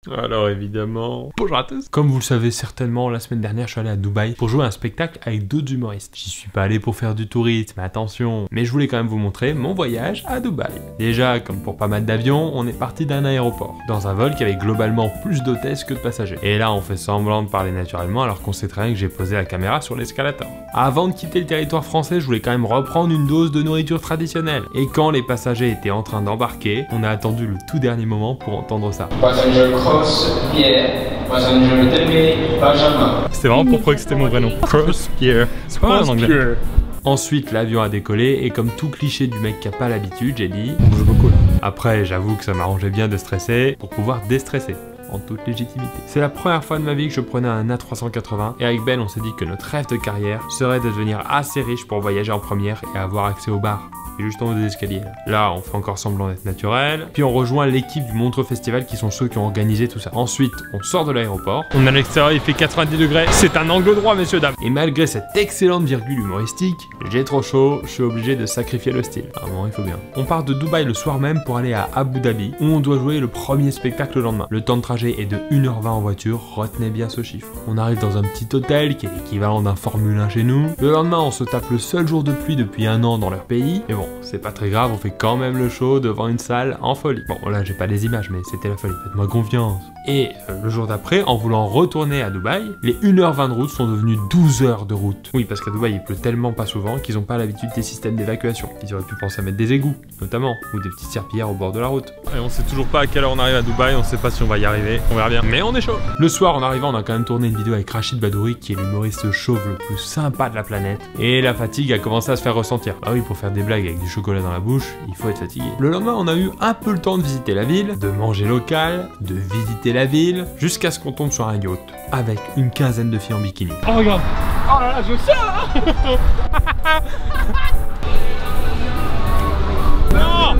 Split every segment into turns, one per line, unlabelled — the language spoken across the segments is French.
Alors évidemment, bonjour à tous. Comme vous le savez certainement, la semaine dernière je suis allé à Dubaï pour jouer à un spectacle avec d'autres humoristes. J'y suis pas allé pour faire du tourisme, attention, mais je voulais quand même vous montrer mon voyage à Dubaï. Déjà, comme pour pas mal d'avions, on est parti d'un aéroport, dans un vol qui avait globalement plus d'hôtesses que de passagers. Et là on fait semblant de parler naturellement alors qu'on sait très bien que j'ai posé la caméra sur l'escalator. Avant de quitter le territoire français, je voulais quand même reprendre une dose de nourriture traditionnelle. Et quand les passagers étaient en train d'embarquer, on a attendu le tout dernier moment pour entendre ça.
C'était vraiment pour prouver que c'était mon vrai nom. Cross Pierre. C'est pas en anglais.
Ensuite, l'avion a décollé et comme tout cliché du mec qui a pas l'habitude, j'ai dit on bouge beaucoup là. Après, j'avoue que ça m'arrangeait bien de stresser pour pouvoir déstresser. En toute légitimité. C'est la première fois de ma vie que je prenais un A380 et avec Ben on s'est dit que notre rêve de carrière serait de devenir assez riche pour voyager en première et avoir accès au bar. Et juste en haut des escaliers. Là on fait encore semblant d'être naturel, puis on rejoint l'équipe du Montreux Festival qui sont ceux qui ont organisé tout ça. Ensuite on sort de l'aéroport,
On est à l'extérieur, il fait 90 degrés. C'est un angle droit, messieurs dames.
et malgré cette excellente virgule humoristique, j'ai trop chaud, je suis obligé de sacrifier le style. À un moment il faut bien. On part de Dubaï le soir même pour aller à Abu Dhabi où on doit jouer le premier spectacle le lendemain. Le temps de trajet est de 1h20 en voiture, retenez bien ce chiffre. On arrive dans un petit hôtel qui est l'équivalent d'un Formule 1 chez nous. Le lendemain, on se tape le seul jour de pluie depuis un an dans leur pays. Mais bon, c'est pas très grave, on fait quand même le show devant une salle en folie. Bon, là, j'ai pas les images, mais c'était la folie. Faites-moi confiance. Et le jour d'après, en voulant retourner à Dubaï, les 1h20 de route sont devenus 12 heures de route. Oui, parce qu'à Dubaï, il pleut tellement pas souvent qu'ils ont pas l'habitude des systèmes d'évacuation. Ils auraient pu penser à mettre des égouts, notamment, ou des petites serpillères au bord de la route.
Et on sait toujours pas à quelle heure on arrive à Dubaï, on sait pas si on va y arriver, on verra bien. Mais on est chaud.
Le soir, en arrivant, on a quand même tourné une vidéo avec Rachid Badouri, qui est l'humoriste chauve le plus sympa de la planète. Et la fatigue a commencé à se faire ressentir. Ah oui, pour faire des blagues avec du chocolat dans la bouche, il faut être fatigué. Le lendemain, on a eu un peu le temps de visiter la ville, de manger local, de visiter la ville, jusqu'à ce qu'on tombe sur un yacht, avec une quinzaine de filles en bikini.
Oh regarde. Oh là là, je sors. Non.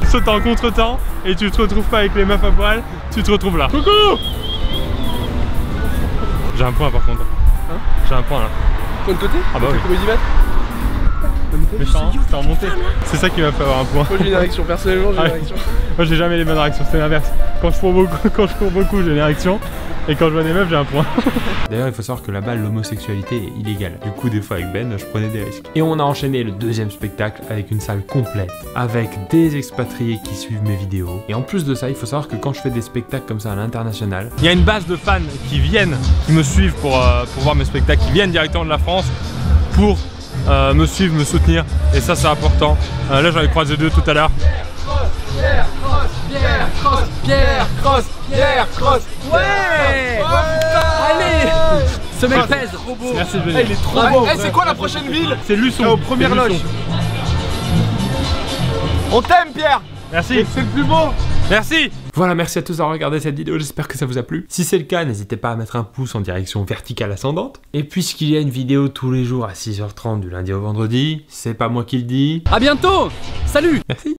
Saute en contre-temps et tu te retrouves pas avec les meufs à poil, tu te retrouves là. Coucou. J'ai un point par contre.
Hein?
J'ai un point là.
Toi de côté?
Ah bah oui.
Combien d'y mettre?
Mais c'est en montée. C'est ça qui m'a fait avoir un point.
Moi j'ai une érection, personnellement j'ai une érection.
Moi j'ai jamais les bonnes réactions, c'est l'inverse. Quand je cours beaucoup, j'ai une érection. Et quand je vois des meufs, j'ai un point.
D'ailleurs, il faut savoir que là-bas, l'homosexualité est illégale. Du coup, des fois avec Ben, je prenais des risques. Et on a enchaîné le deuxième spectacle avec une salle complète, avec des expatriés qui suivent mes vidéos. Et en plus de ça, il faut savoir que quand je fais des spectacles comme ça à l'international,
Il y a une base de fans qui viennent, qui me suivent pour voir mes spectacles, qui viennent directement de la France pour me suivre, me soutenir. Et ça, c'est important. Là, j'en ai croisé deux tout à l'heure.
Ouais. Allez. Ce mec pèse.
Merci,
Ah, il est trop beau. C'est quoi la prochaine ville?
C'est Luçon.
Aux premières
C'est Luçon.
loges. On t'aime Pierre.
Merci.
C'est le plus beau.
Merci.
voilà, merci à tous d'avoir regardé cette vidéo, j'espère que ça vous a plu. Si c'est le cas, n'hésitez pas à mettre un pouce en direction verticale ascendante. Et puisqu'il y a une vidéo tous les jours à 6h30 du lundi au vendredi, c'est pas moi qui le dis.
À bientôt. Salut.
Merci.